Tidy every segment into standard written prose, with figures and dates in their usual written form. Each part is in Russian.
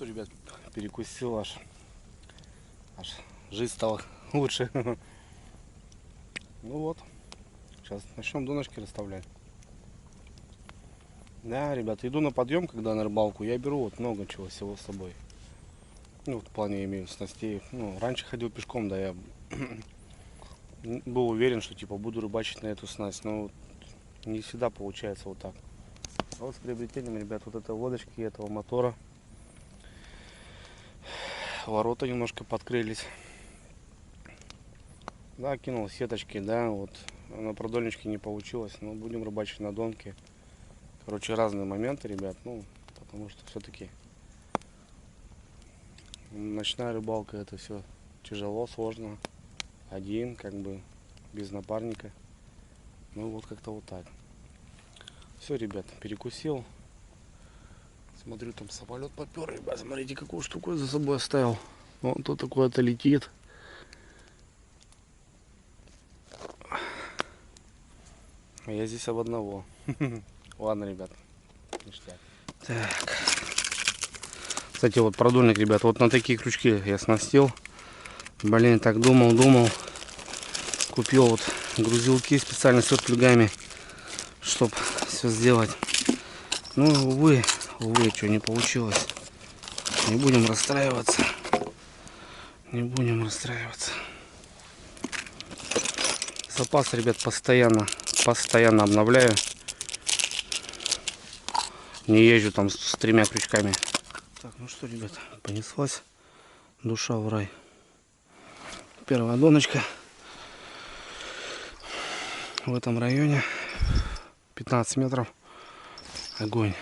что, ребят, перекусил аж жизнь стала лучше. Ну вот, сейчас начнем донышки расставлять. Да, ребят, иду на подъем, когда на рыбалку, я беру вот много чего всего с собой. Ну, в плане имею снастей. Ну, раньше ходил пешком, да, я был уверен, что типа буду рыбачить на эту снасть, но вот не всегда получается вот так. А вот с приобретением, ребят, вот этой лодочки, этого мотора, ворота немножко подкрылись. Да, кинул сеточки, да, вот на продольничке не получилось, но будем рыбачить на донке. Короче, разные моменты, ребят, ну, потому что все-таки ночная рыбалка, это все тяжело, сложно, один, как бы, без напарника. Ну, вот как-то вот так. Все, ребят, перекусил. Смотрю, там самолет попер, ребят, смотрите, какую штуку я за собой оставил. Вон тут такое-то летит. А я здесь об одного. Ладно, ребят, ништяк. Так. Кстати, вот продольник, ребят, вот на такие крючки я снастил. Блин, так думал. Купил вот грузилки специально с отклюгами, чтобы все сделать. Ну, увы, что не получилось. Не будем расстраиваться. Запас, ребят, постоянно обновляю. Не езжу там с 3 крючками. Так, ну что, ребят, понеслась душа в рай. Первая доночка в этом районе. 15 метров. Огонь.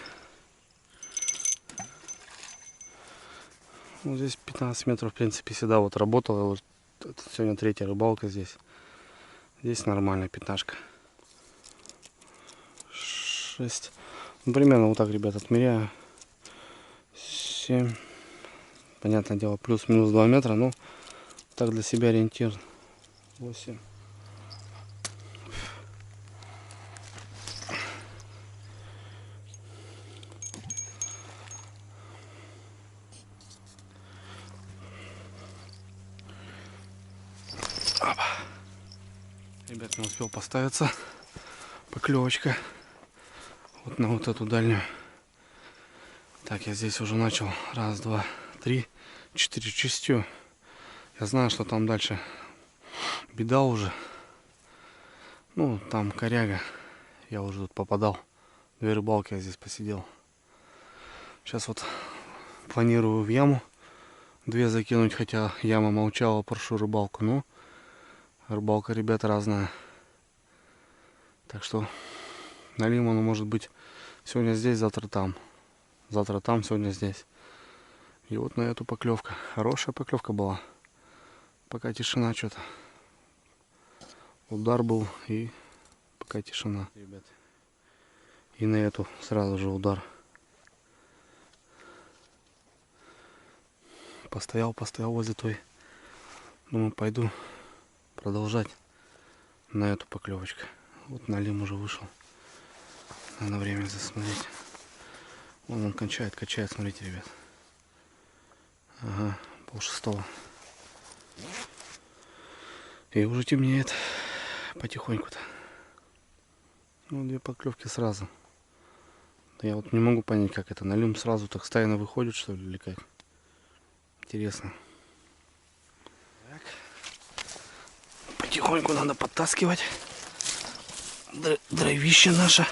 Вот здесь 15 метров, в принципе, всегда вот работала. Вот это сегодня 3-я рыбалка здесь. Здесь нормальная пятнашка. 6. Ну, примерно вот так, ребят, отмеряю. 7. Понятное дело, плюс-минус 2 метра. Ну, так для себя ориентир. 8. Ребят, не успел поставиться. Поклевочка. Вот на вот эту дальнюю. Так, я здесь уже начал. 1, 2, 3, 4 частью. Я знаю, что там дальше беда уже. Ну, там коряга. Я уже тут попадал. 2 рыбалки я здесь посидел. Сейчас вот планирую в яму 2 закинуть, хотя яма молчала, прошу рыбалку. Ну, рыбалка, ребята, разная. Так что на лимону может быть сегодня здесь, завтра там. Завтра там, сегодня здесь. И вот на эту поклевка. Хорошая поклевка была. Пока тишина что-то. Удар был и пока тишина. Ребят. И на эту сразу же удар. Постоял возле той. Думаю, пойду продолжать на эту поклевочку. Вот на лим уже вышел. Надо время засмотреть. Вон он качает, смотрите, ребят. Ага, 5:30. И уже темнеет потихоньку-то. Ну, 2 поклевки сразу. Я вот не могу понять, как это. На лим сразу так стайно выходит, что ли, или как? Интересно. Так. Потихоньку надо подтаскивать дровище наше.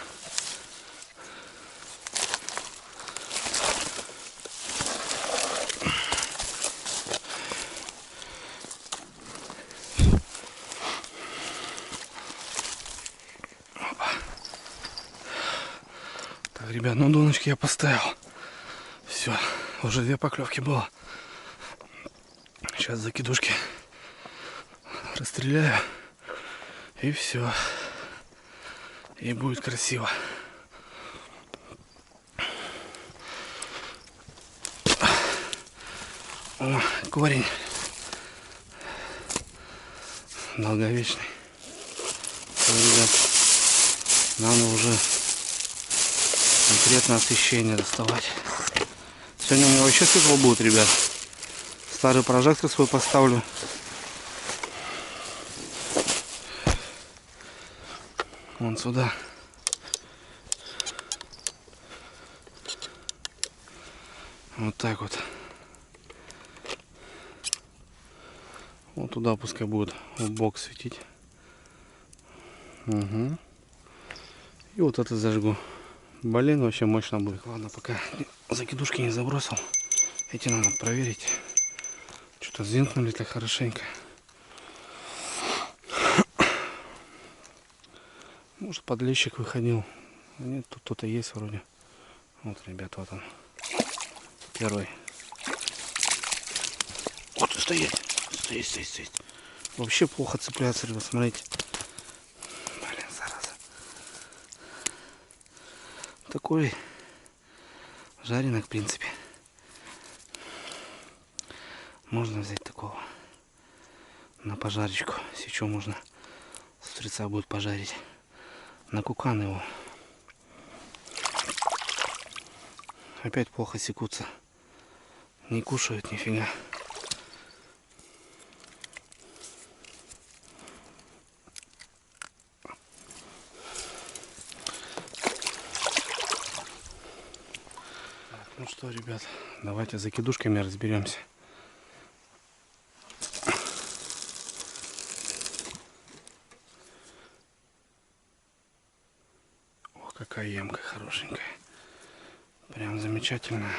Так, ребят, ну доночки я поставил. Все, уже 2 поклевки было. Сейчас закидушки расстреляю. И все. И будет красиво. О, корень. Долговечный. Все, ребят, надо уже конкретно освещение доставать. Сегодня у меня вообще светло будет, ребят. Старый прожектор свой поставлю. Вон сюда. Вот так вот. Вот туда пускай будет в бок светить. Угу. И вот это зажгу. Блин, вообще мощно будет. Ладно, пока закидушки не забросил. Эти надо проверить. Что-то сдвинули так хорошенько. Может, подлещик выходил. Нет, тут кто-то есть вроде. Вот, ребят, вот он. Первый. Вот стоять. Стоять. Вообще плохо цепляется, ребят, смотрите. Блин, зараза. Такой жареный, в принципе. Можно взять такого на пожарочку. Сейчас можно с утреца будет пожарить. На кукан его. Опять плохо секутся. Не кушают нифига. Ну что, ребят, давайте с закидушками разберемся. О, какая ямка хорошенькая. Прям замечательная.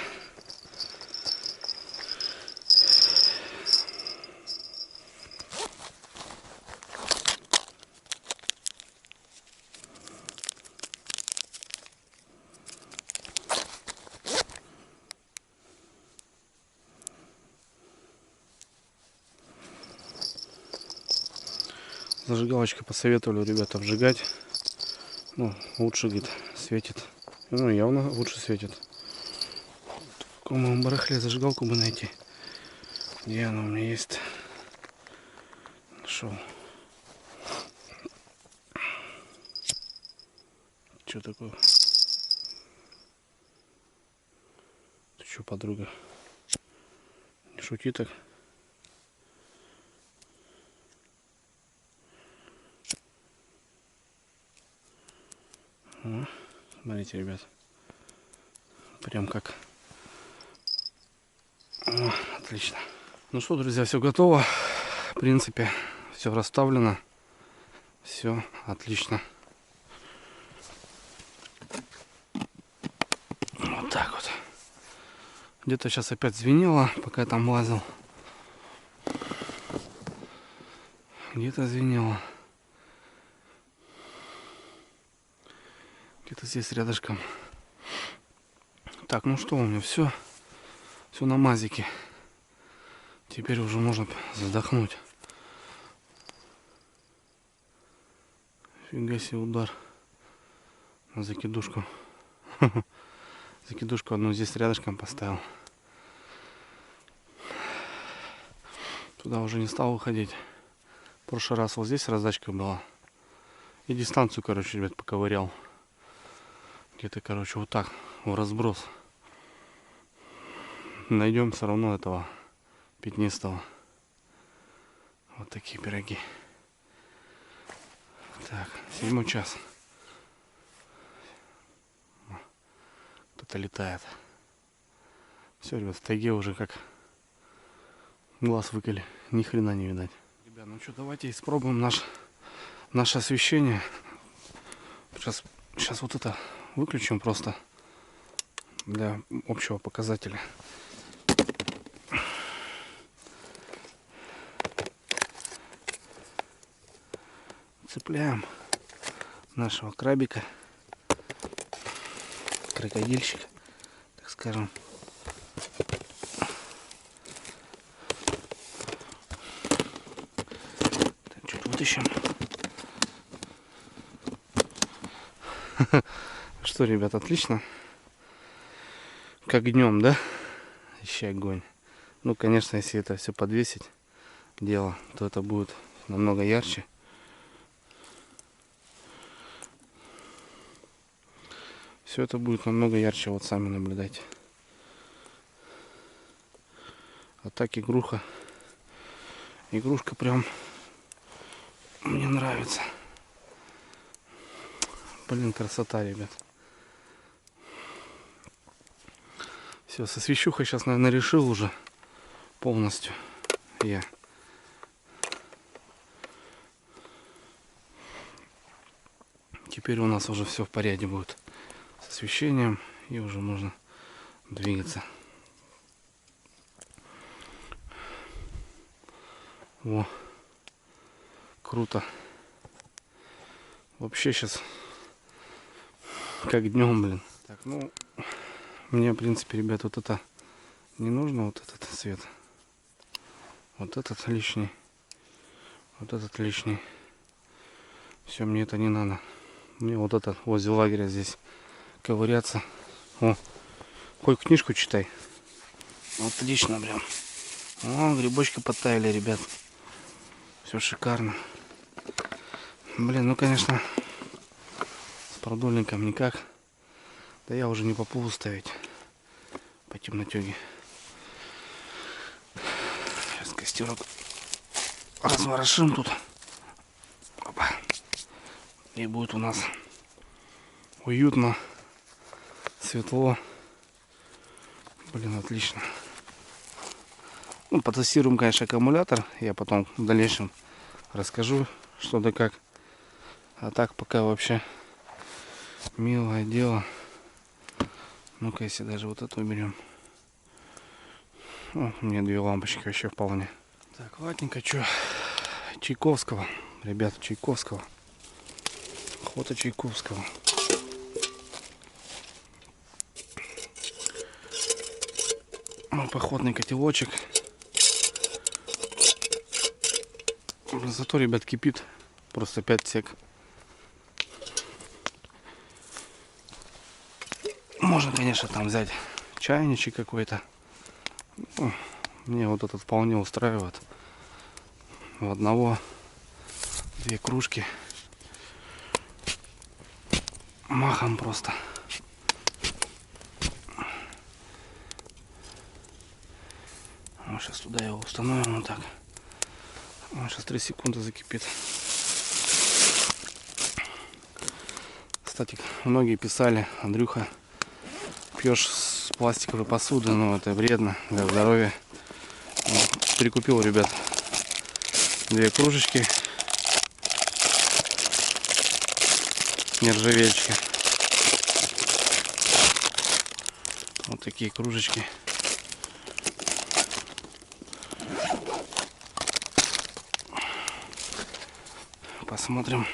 Зажигалочкой посоветовали, ребята, обжигать. Ну, лучше, говорит, светит. Ну, явно лучше светит. В каком барахле зажигалку бы найти. Где она у меня есть? Нашел. Что такое? Ты что, подруга? Не шути так. О, смотрите, ребят. Прям как. О, отлично. Ну что, друзья, все готово. В принципе, все расставлено. Все отлично. Вот так вот. Где-то сейчас опять звенело, пока я там лазил. Где-то звенело. Где-то здесь рядышком. Так, ну что, у меня все на мазике. Теперь уже можно задохнуть. Фига себе удар на закидушку. Закидушку одну здесь рядышком поставил. Туда уже не стал выходить. В прошлый раз вот здесь раздачка была. И дистанцию, короче, ребят, поковырял. Где-то, короче, вот так, в разброс. Найдем все равно этого пятнистого. Вот такие пироги. Так, 7 час. Кто-то летает. Все, ребят, в тайге уже как глаз выколи. Ни хрена не видать. Ребят, ну что, давайте испробуем наше освещение. Сейчас вот это выключим просто для общего показателя. Цепляем нашего крабика, крокодильщика, так скажем. Так, чуть вытащим. Что, ребят, отлично. Как днем, да? Еще огонь. Ну, конечно, если это все подвесить дело, то это будет намного ярче. Все это будет намного ярче, вот сами наблюдайте. А так игрушка прям мне нравится. Блин, красота, ребят. Все, со свечухой сейчас, наверное, решил уже полностью я. Теперь у нас уже все в порядке будет с освещением, и уже можно двигаться. О, круто. Вообще сейчас как днем, блин. Так, ну, мне, в принципе, ребят, вот это не нужно, вот этот цвет. Вот этот лишний. Вот этот лишний. Все, мне это не надо. Мне вот это возле лагеря здесь ковыряться. О, хоть книжку читай. Отлично, прям. О, грибочки подтаяли, ребят. Все шикарно. Блин, ну, конечно, с продольником никак. Да я уже не попробую ставить по темнотеге. Сейчас костерок разворошим тут. Опа. И будет у нас уютно, светло. Блин, отлично. Ну, потестируем, конечно, аккумулятор. Я потом в дальнейшем расскажу, что да как. А так пока вообще милое дело. Ну-ка, если даже вот это уберем. О, у меня 2 лампочки вообще вполне. Так, ладненько, что? Чайковского. Ребята, Чайковского. Охота Чайковского. Мой походный котелочек. Зато, ребят, кипит. Просто 5 сек. Можно, конечно, там взять чайничек какой-то. Ну, мне вот этот вполне устраивает. В одного 2 кружки. Махом просто. Вот сейчас туда его установим вот так. Вот сейчас 3 секунды закипит. Кстати, многие писали: Андрюха, пьешь с пластиковой посуды, но это вредно для здоровья. Вот, прикупил, ребят, 2 кружечки нержавеечки. Вот такие кружечки. Посмотрим.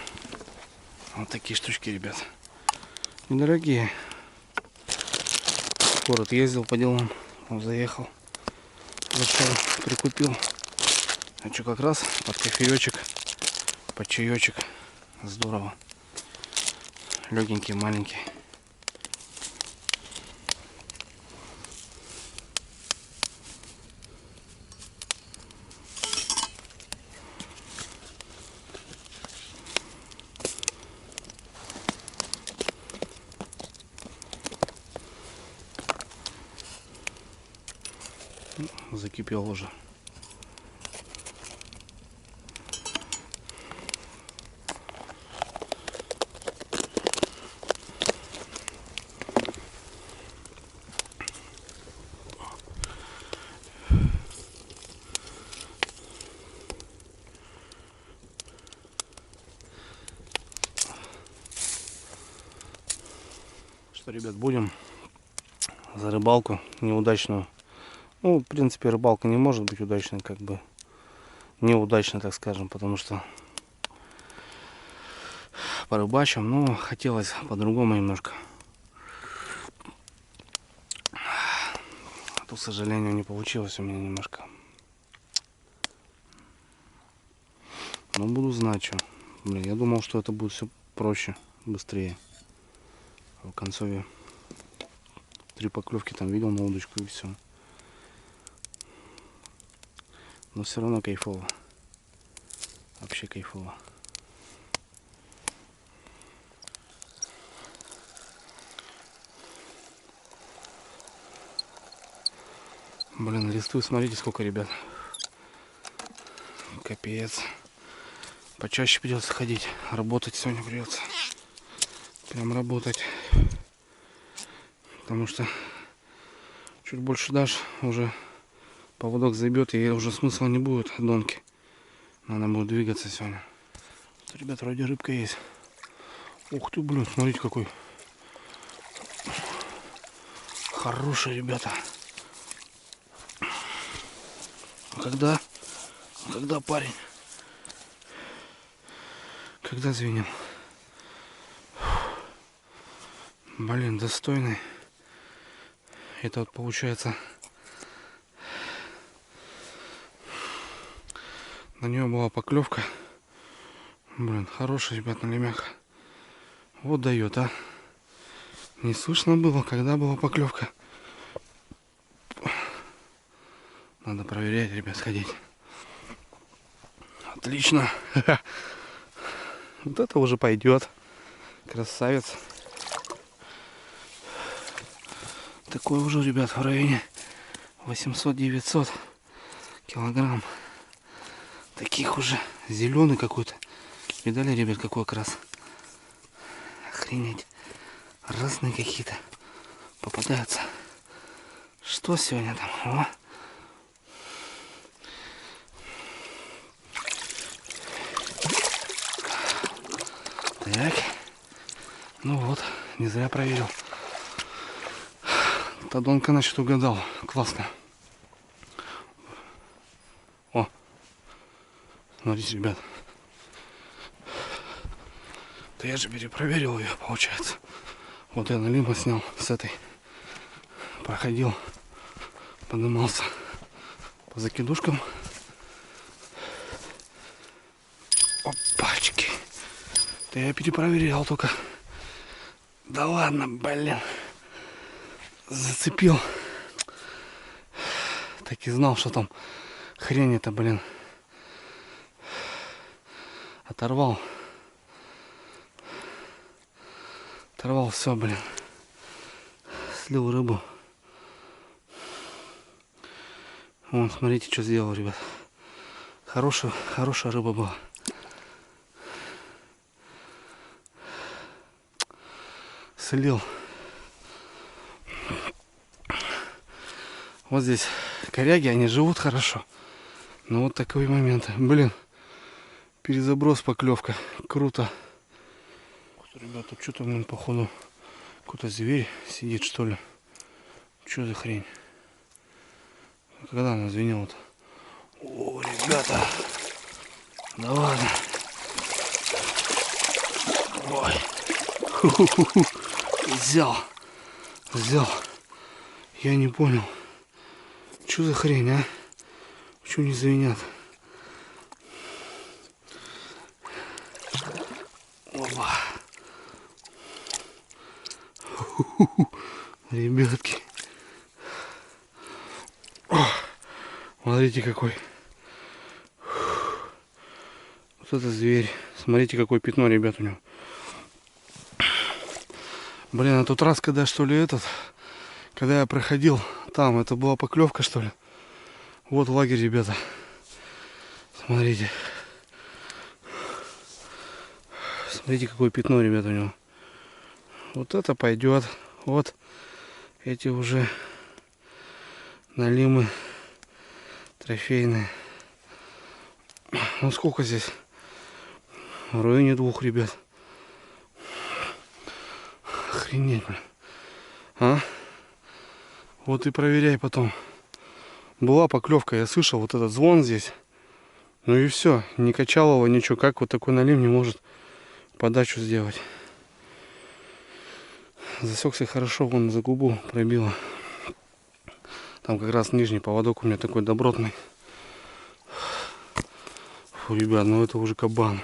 Вот такие штучки, ребят. Недорогие. В город ездил по делам. Вот заехал. Зашел, прикупил. А что, как раз под кофеечек, под чаечек. Здорово. Легенький, маленький. Закипел уже. Что, ребят, будем за рыбалку неудачную. Ну, в принципе, рыбалка не может быть удачной, как бы неудачной, так скажем, потому что порыбачим, но хотелось по-другому немножко. А то, к сожалению, не получилось у меня немножко. Но буду знать, что. Блин, я думал, что это будет все проще, быстрее. В концове 3 поклевки там видел на удочку и все. Но все равно кайфово. Вообще кайфово. Блин, листвы, смотрите, сколько, ребят. Капец. Почаще придется ходить. Работать сегодня придется. Прям работать. Потому что чуть больше дашь, уже поводок забьет, и уже смысла не будет от донки. Надо будет двигаться сегодня. Что, ребят, вроде рыбка есть. Ух ты, блин, смотрите какой. Хороший, ребята. А когда парень? Когда звенел? Блин, достойный. Это вот получается... На нее была поклевка. Блин, хороший, ребят, на лемяха. Вот дает, а. Не слышно было, когда была поклевка. Надо проверять, ребят, сходить. Отлично. Вот это уже пойдет. Красавец. Такой уже, ребят, в районе 800-900 килограмм. Таких уже. Зеленый какой-то. Видали, ребят, какой окрас? Охренеть. Разные какие-то попадаются. Что сегодня там? О. Так. Ну вот, не зря проверил. Тадонка, значит, угадал. Классно. О. Смотрите, ребят. Да я же перепроверил ее, получается. Вот я налимо снял с этой. Проходил. Поднимался по закидушкам. Опачки. Да я перепроверял только. Да ладно, блин. Зацепил. Так и знал, что там хрень это, блин. Оторвал. Оторвал все, блин. Слил рыбу. Вон, смотрите, что сделал, ребят. Хорошая рыба была. Слил. Вот здесь коряги, они живут хорошо. Но вот такой момент. Блин, перезаброс, поклевка. Круто. Ребят, тут что-то, блин, походу какой-то зверь сидит, что ли. Что за хрень? Когда она звенела-то? О, ребята. Да ладно. Ой. Ху-ху-ху. Взял. Я не понял. Что за хрень, а? Чего не звенят? Опа. Ребятки. О, смотрите какой. Вот это зверь. Смотрите какое пятно, ребят, у него. Блин, а тот раз, когда что ли когда я проходил там, это была поклевка, что ли. Вот лагерь, ребята. Смотрите. Смотрите, какое пятно, ребята, у него. Вот это пойдет. Вот эти уже налимы трофейные. Ну сколько здесь? В районе 2, ребят. Охренеть, блин. А? Вот и проверяй потом. Была поклевка, я слышал вот этот звон здесь. Ну и все, не качал его, ничего. Как вот такой налим не может подачу сделать? Засекся хорошо, вон за губу пробило. Там как раз нижний поводок у меня такой добротный. Фу, ребят, ну это уже кабан.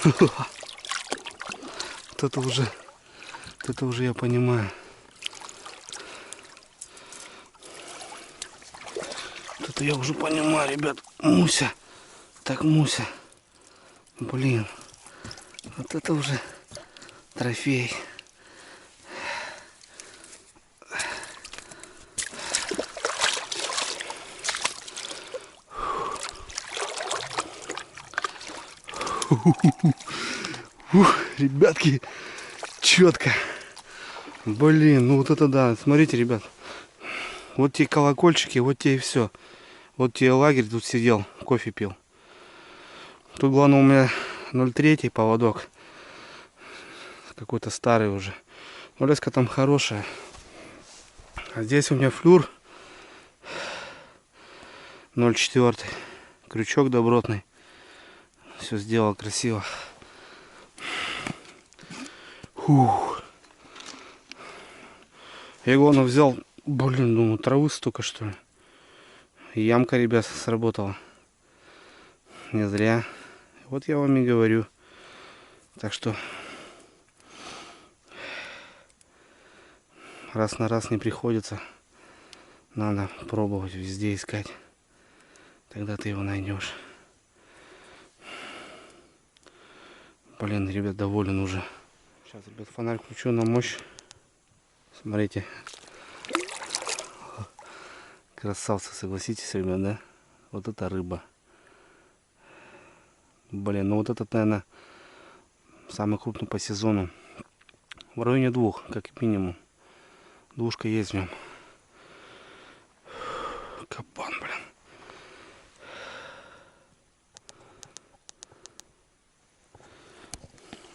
Вот это уже я понимаю. Вот это я уже понимаю, ребят. Муся. Так, Муся. Блин. Вот это уже трофей. Ух, ребятки, четко. Блин, ну вот это да. Смотрите, ребят. Вот те колокольчики, вот те и все. Вот те лагерь тут сидел, кофе пил. Тут главное у меня 0,3 поводок. Какой-то старый уже. Но леска там хорошая. А здесь у меня флюр 0,4. Крючок добротный. Все сделал красиво. Фух. Я его взял. Блин, думаю, травы столько, что ли. Ямка, ребят, сработала. Не зря. Вот я вам и говорю. Так что раз на раз не приходится. Надо пробовать везде искать. Тогда ты его найдешь. Блин, ребят, доволен уже. Сейчас, ребят, фонарь включу на мощь. Смотрите. Красавцы, согласитесь, ребят, да? Вот это рыба. Блин, ну вот этот, наверное, самый крупный по сезону. В районе 2, как минимум. Двушка есть в нем. Кабан, блин.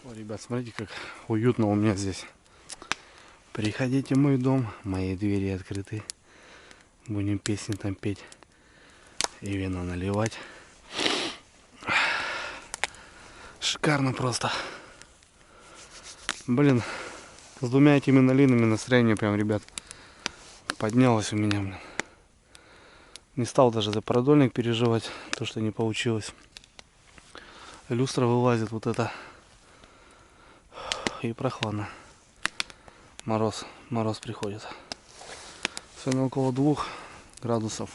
О, ребят, смотрите, как уютно у меня здесь. Приходите в мой дом, мои двери открыты. Будем песни там петь и вино наливать. Шикарно просто. Блин, с двумя этими налинами настроение прям, ребят, поднялось у меня, блин. Не стал даже за продольник переживать, то, что не получилось. Люстра вылазит вот это. И прохладно. Мороз приходит. Сегодня около 2 градусов.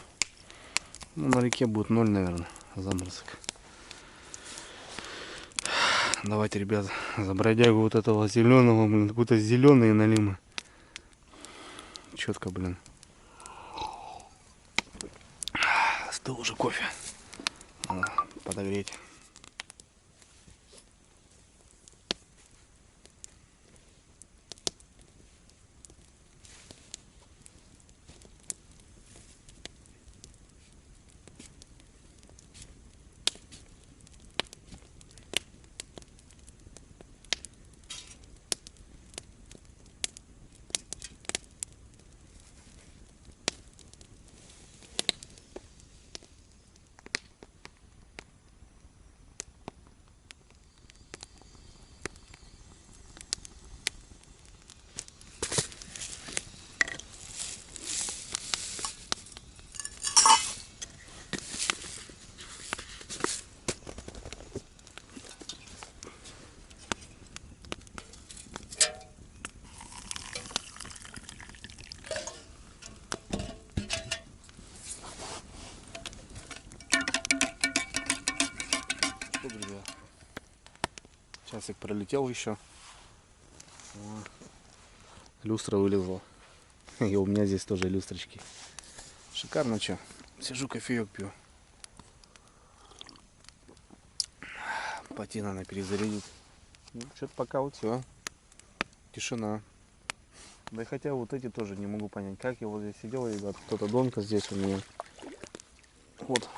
Ну, на реке будет 0, наверное, заморозок. Давайте, ребят, за бродягу вот этого зеленого, блин, какой-то зеленые налимы. Четко, блин. Остыл уже кофе. Надо подогреть. Часик пролетел еще. О, люстра вылезла. И у меня здесь тоже люстрочки. Шикарно, что. Сижу, кофеек пью. Пойти надо перезарядить. Ну, что-то пока вот все. Тишина. Да и хотя вот эти тоже не могу понять, как я вот здесь сидел, ребят. Кто-то донка здесь у меня. Вот.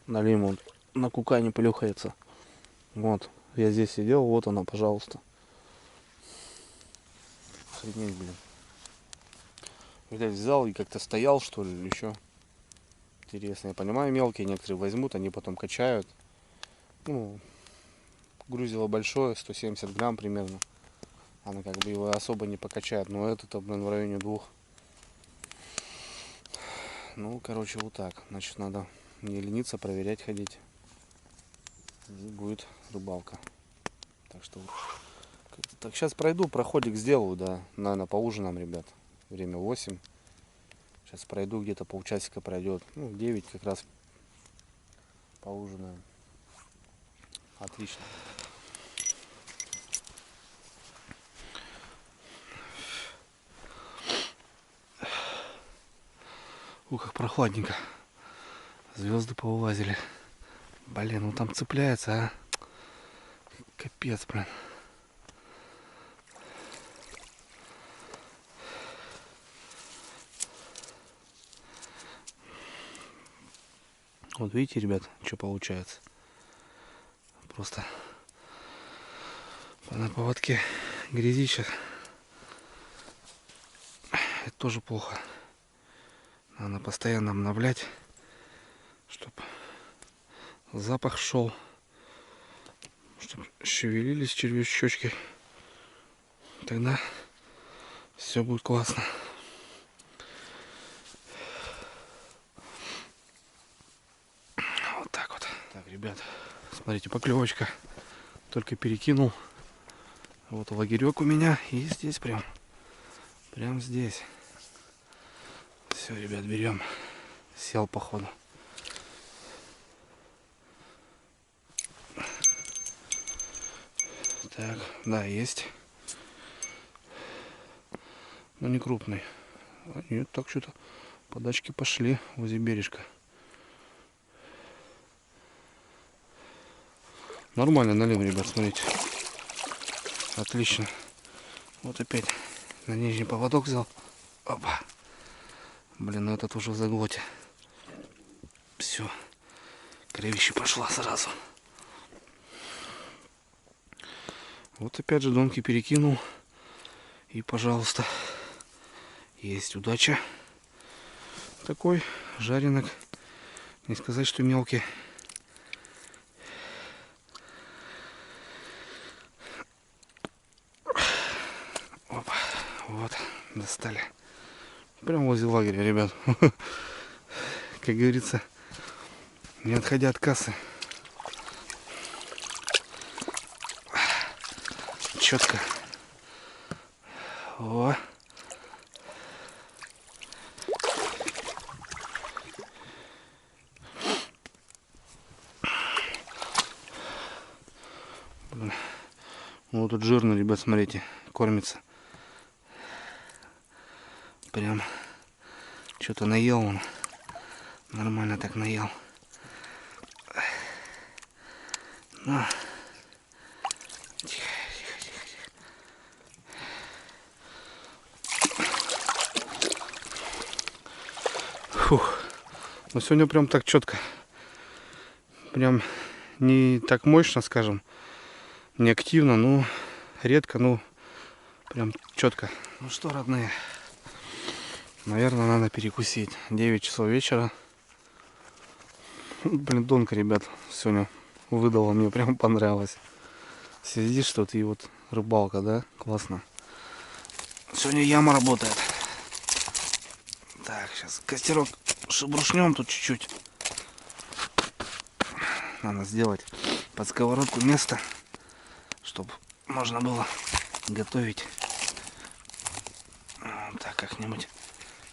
Налим он на кукане плюхается. Вот. Я здесь сидел, вот она, пожалуйста. Охренеть, блин. Видать, взял и как-то стоял, что ли, или еще. Интересно. Я понимаю, мелкие некоторые возьмут, они потом качают. Ну, грузило большое, 170 грамм примерно. Она как бы его особо не покачает. Но это-то, блин, в районе 2. Ну, короче, вот так. Значит, надо не лениться, проверять, ходить. И будет рыбалка. Так что так, сейчас пройду, проходик сделаю, да. Наверное, поужинаем, ребят. Время 8. Сейчас пройду, где-то полчасика пройдет. Ну, в 9 как раз поужинаем. Отлично. Ух, как прохладненько. Звезды повылазили. Блин, ну там цепляется, а. Капец, блин. Вот видите, ребят, что получается. Просто на поводке грязища. Это тоже плохо. Надо постоянно обновлять, чтобы запах шел, чтобы шевелились червячочки. Тогда все будет классно. Вот так вот. Так, ребят, смотрите, поклевочка. Только перекинул. Вот лагерек у меня. И здесь прям здесь. Все, ребят, берем. Сел, походу. Так, да, есть. Но не крупный. А нет, так что-то подачки пошли возле бережка. Нормально налим, ребят, смотрите. Отлично. Вот опять на нижний поводок взял. Опа. Блин, ну этот уже в заглоте. Все. Кровище пошла сразу. Вот опять же донки перекинул. И, пожалуйста, есть удача. Такой жаренок. Не сказать, что мелкий. Опа. Вот. Достали. Прямо возле лагеря, ребят. Как говорится, не отходя от кассы. Четко. О. Блин. Вот тут жирно, ребят, смотрите, кормится. Прям что-то наел он. Нормально так наел. Ну. Тихо, тихо, тихо, тихо. Фух. Но сегодня прям так четко. Прям не так мощно, скажем. Не активно, но редко, ну прям четко. Ну что, родные, наверное, надо перекусить. 9 часов вечера. Блин, донка, ребят, сегодня выдала, мне прям понравилось. Сидишь тут и вот рыбалка, да? Классно. Сегодня яма работает. Так, сейчас костерок шебрушнем тут чуть-чуть. Надо сделать под сковородку место, чтобы можно было готовить. Вот так как-нибудь.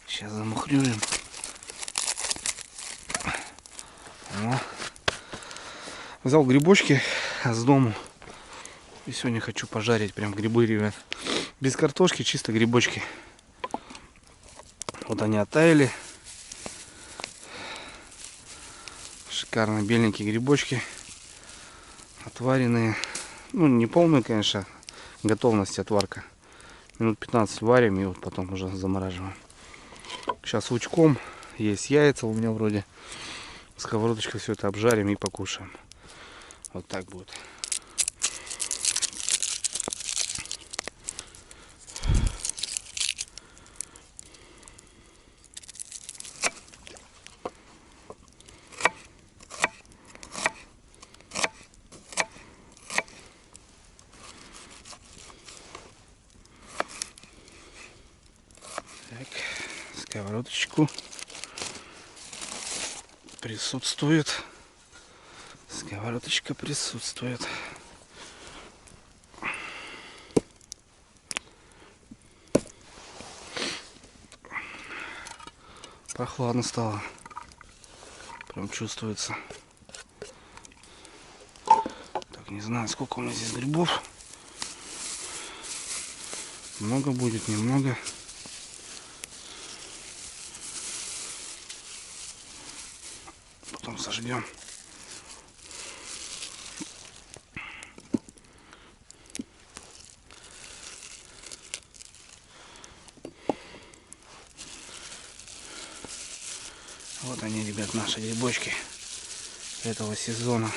Сейчас замухрюем. О. Взял грибочки с дому. И сегодня хочу пожарить прям грибы, ребят. Без картошки, чисто грибочки. Вот они оттаяли. Шикарно беленькие грибочки. Отваренные. Ну, не полную, конечно, готовность отварка. Минут 15 варим и вот потом уже замораживаем. Сейчас лучком. Есть яйца у меня вроде. Сковородочкой все это обжарим и покушаем. Вот так будет. Так, сковородочку присутствует. Сковородочка присутствует. Прохладно стало. Прям чувствуется. Так, не знаю, сколько у меня здесь грибов. Много будет, немного. Потом сожгем. ребят, наши грибочки этого сезона.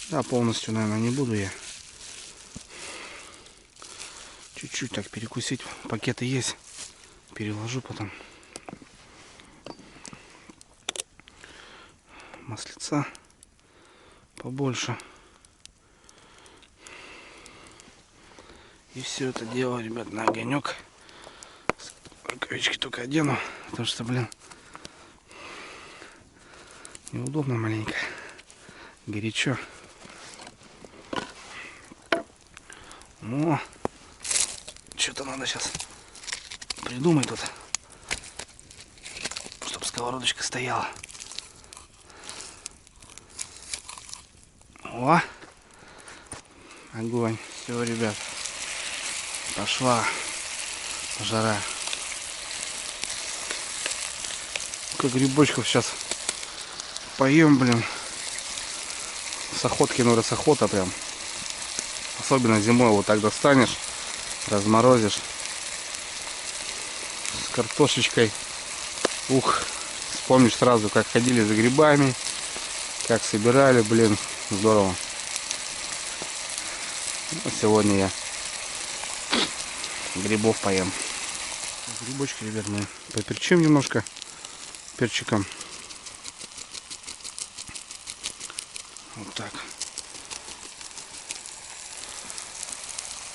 Да, полностью, наверное, не буду я. Чуть-чуть так перекусить. Пакеты есть. Переложу потом. Маслица побольше. И все это дело, ребят, на огонек. Рукавички только одену, потому что, блин, неудобно маленько. Горячо. Но что-то надо сейчас придумать тут, чтобы сковородочка стояла. О! Огонь. Все, ребят. Пошла жара. Как грибочков сейчас поем, блин. С охотки, ну раз охота прям. Особенно зимой вот так достанешь, разморозишь. С картошечкой. Ух, вспомнишь сразу, как ходили за грибами, как собирали, блин, здорово. Ну, сегодня я грибов поем. Грибочки, ребят, мы поперчим немножко перчиком. Вот так.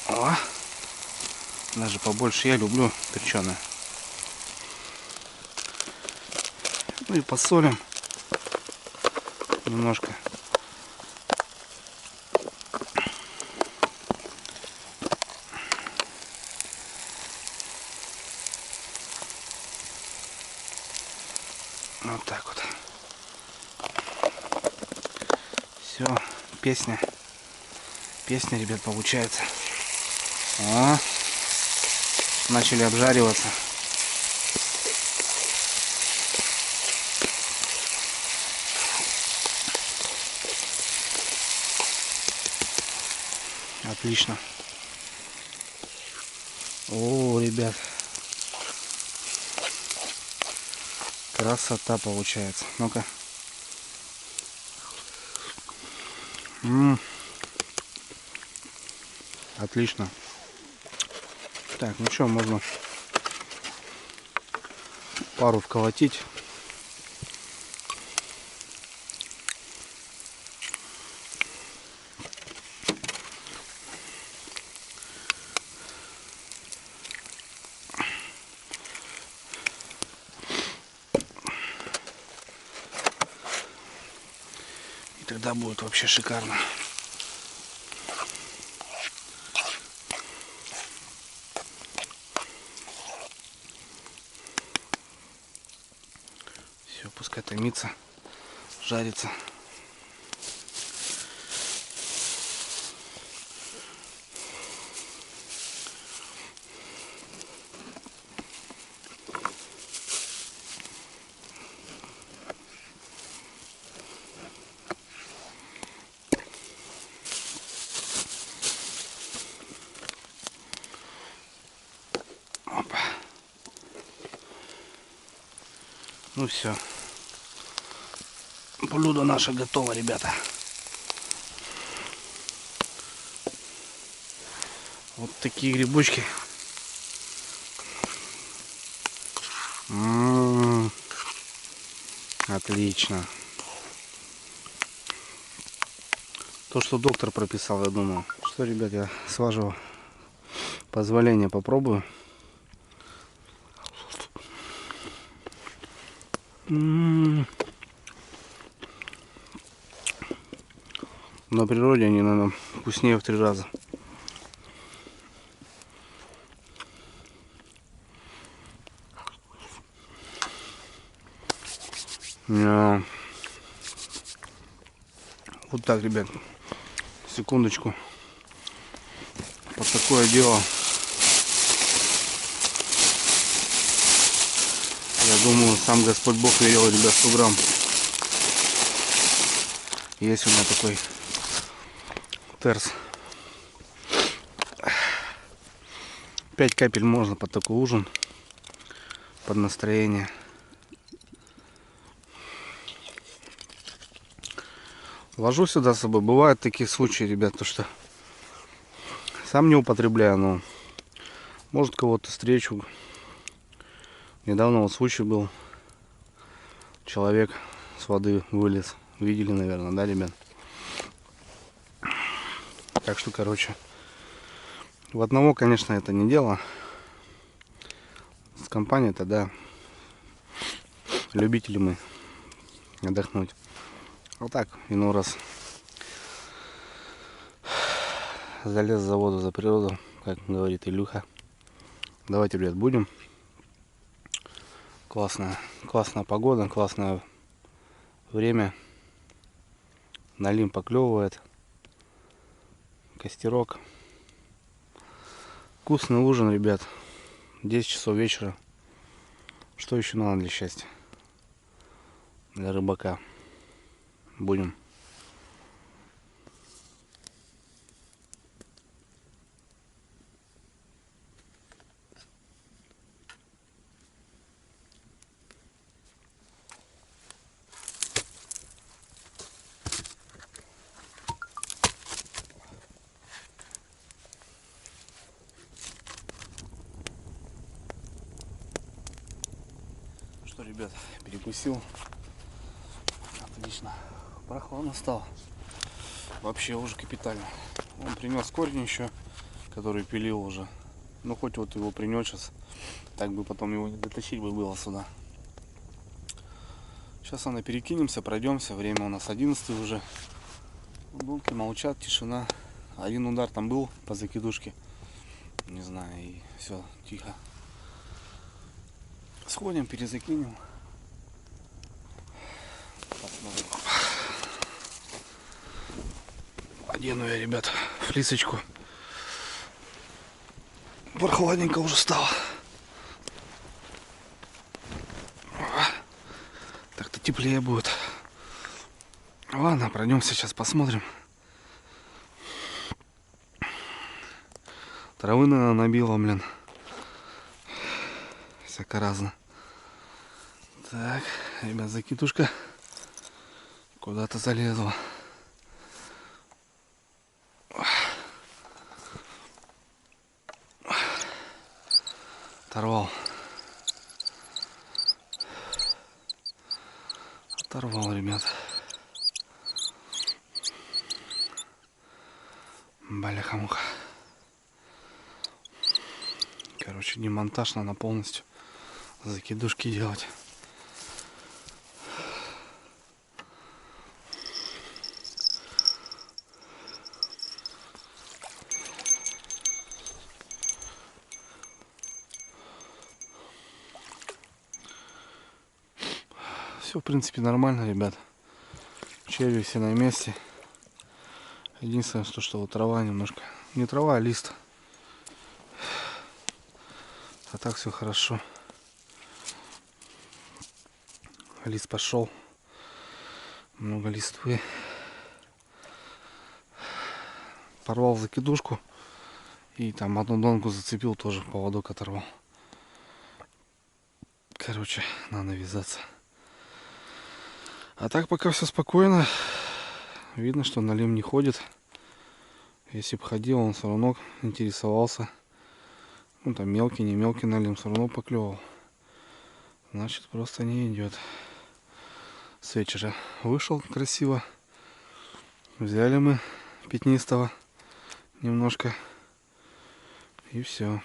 О, даже побольше, я люблю перченое. Ну и посолим немножко. Вот так вот. Все, песня, ребят, получается. О, начали обжариваться. Отлично. О, ребят, красота получается. Ну-ка. Отлично. Так, ну что, можно пару вколотить. И тогда будет вообще шикарно. Все, пускай томится, жарится. Опа. Ну все. Блюдо наше готово, ребята. Вот такие грибочки. Отлично. То, что доктор прописал, я думаю. Что, ребят, я с вашего позволения попробую. На природе они, наверное, вкуснее в 3 раза. Вот так, ребят. Секундочку. Вот такое дело. Я думаю, сам Господь Бог велел, ребят, 100 грамм. Есть у меня такой терс. 5 капель можно под такой ужин. под настроение. Вожу сюда с собой. Бывают такие случаи, ребят, то что сам не употребляю, но может кого-то встречу. Недавно вот случай был. Человек с воды вылез. Видели, наверное, да, ребят? Так что, короче, в одного, конечно, это не дело. С компанией-то, да, любители мы отдохнуть. Вот так, иной раз залез за воду, за природу, как говорит Илюха. Давайте, ребят, будем. Классная погода, классное время. Налим поклевывает. Костерок. Вкусный ужин, ребят. 10 часов вечера. Что еще надо для счастья? Для рыбака. Будем. Что, ребят, перекусил. Отлично. Прохладно стало. Вообще уже капитально. Он принес корень еще, который пилил уже. Ну хоть вот его принес сейчас. Так бы потом его не дотащить бы было сюда. Сейчас она перекинемся, пройдемся. Время у нас 11 уже. Булки молчат, тишина. Один удар там был по закидушке. Не знаю, и все, тихо. Сходим, перезакинем. Посмотрим. Одену я, ребят, флисочку. Прохладненько уже стало. Так-то теплее будет. Ладно, пройдемся, сейчас посмотрим. Травы, наверное, набило, блин. Всяко разно. Так, ребят, закидушка куда-то залезла. Оторвал. Оторвал, ребят. Бляха-муха. Короче, демонтаж надо полностью закидушки делать. Все, в принципе, нормально, ребят. Черви все на месте. Единственное, что вот трава немножко. Не трава, а лист. А так все хорошо. Лист пошел. Много листвы. Порвал закидушку. И там одну донку зацепил, тоже поводок оторвал. Короче, надо вязаться. А так пока все спокойно. Видно, что налим не ходит. Если бы ходил, он все равно интересовался. Ну там мелкий, не мелкий налим, все равно поклевал. Значит, просто не идет. С вечера вышел красиво. Взяли мы пятнистого немножко. И все.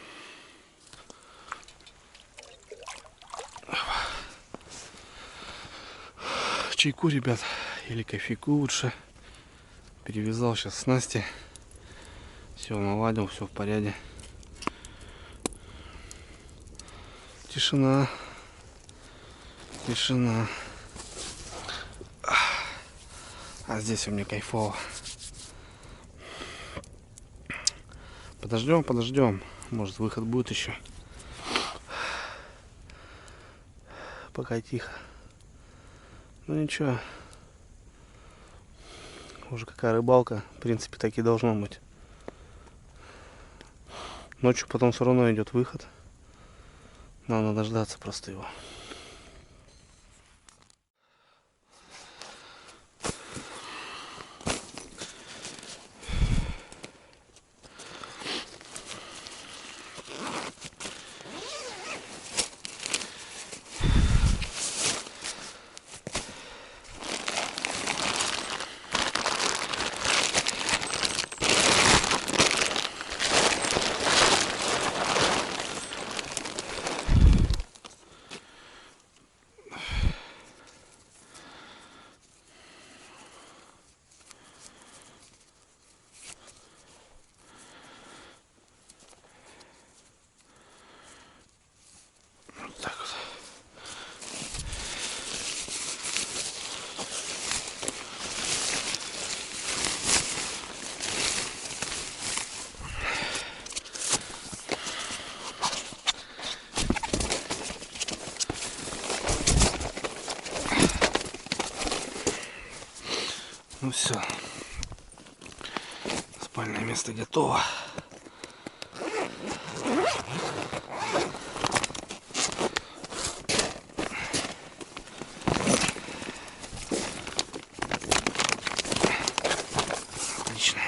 Чайку, ребят, или кофейку лучше. Перевязал сейчас снасти. Все наладил, все в порядке. Тишина. Тишина. А здесь у меня кайфово. Подождем. Может, выход будет еще. Пока тихо. Ну ничего. Уже какая рыбалка. В принципе, так и должно быть. Ночью потом все равно идет выход. Надо дождаться просто его. Так вот. Ну все, спальное место готово. Отлично.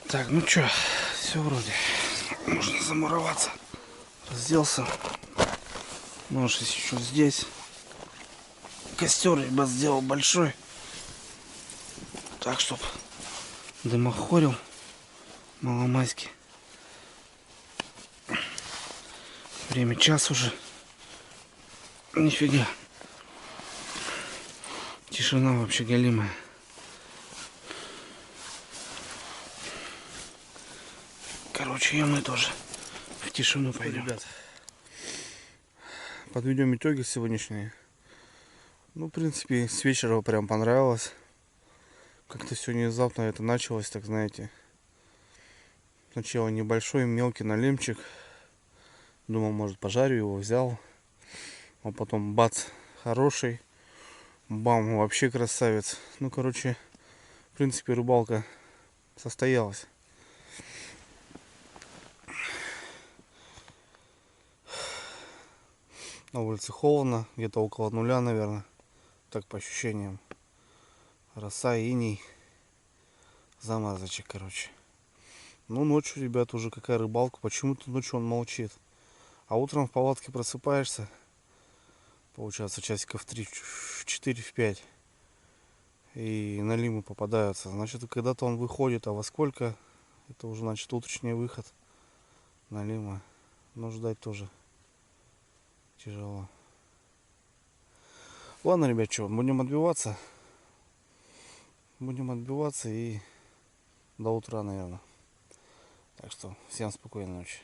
Так, ну чё, все вроде. Можно замуроваться. Разделся. Нож еще здесь. Костер, ребят, сделал большой. Так, чтоб дымохорил маломайски. Время час уже. Нифига. Тишина вообще галимая. Короче, и мы тоже в тишину пойдем. Ребят, подведем итоги сегодняшние. Ну, в принципе, с вечера прям понравилось. Как-то все внезапно это началось, так знаете. Сначала небольшой мелкий налимчик. Думал, может, пожарю его, взял. А потом бац, хороший. Бам, вообще красавец. Ну, короче, в принципе, рыбалка состоялась. На улице холодно, где-то около нуля, наверное. Так, по ощущениям. Роса, иней, замазочек, короче. Ну, ночью, ребят, уже какая рыбалка. Почему-то ночью он молчит. А утром в палатке просыпаешься. Получается, часиков в 3, в 4, в 5. И налимы попадаются. Значит, когда-то он выходит, а во сколько? Это уже, значит, утренний выход. Налима. Но ждать тоже тяжело. Ладно, ребят, что, будем отбиваться. Будем отбиваться и до утра, наверное. Так что всем спокойной ночи.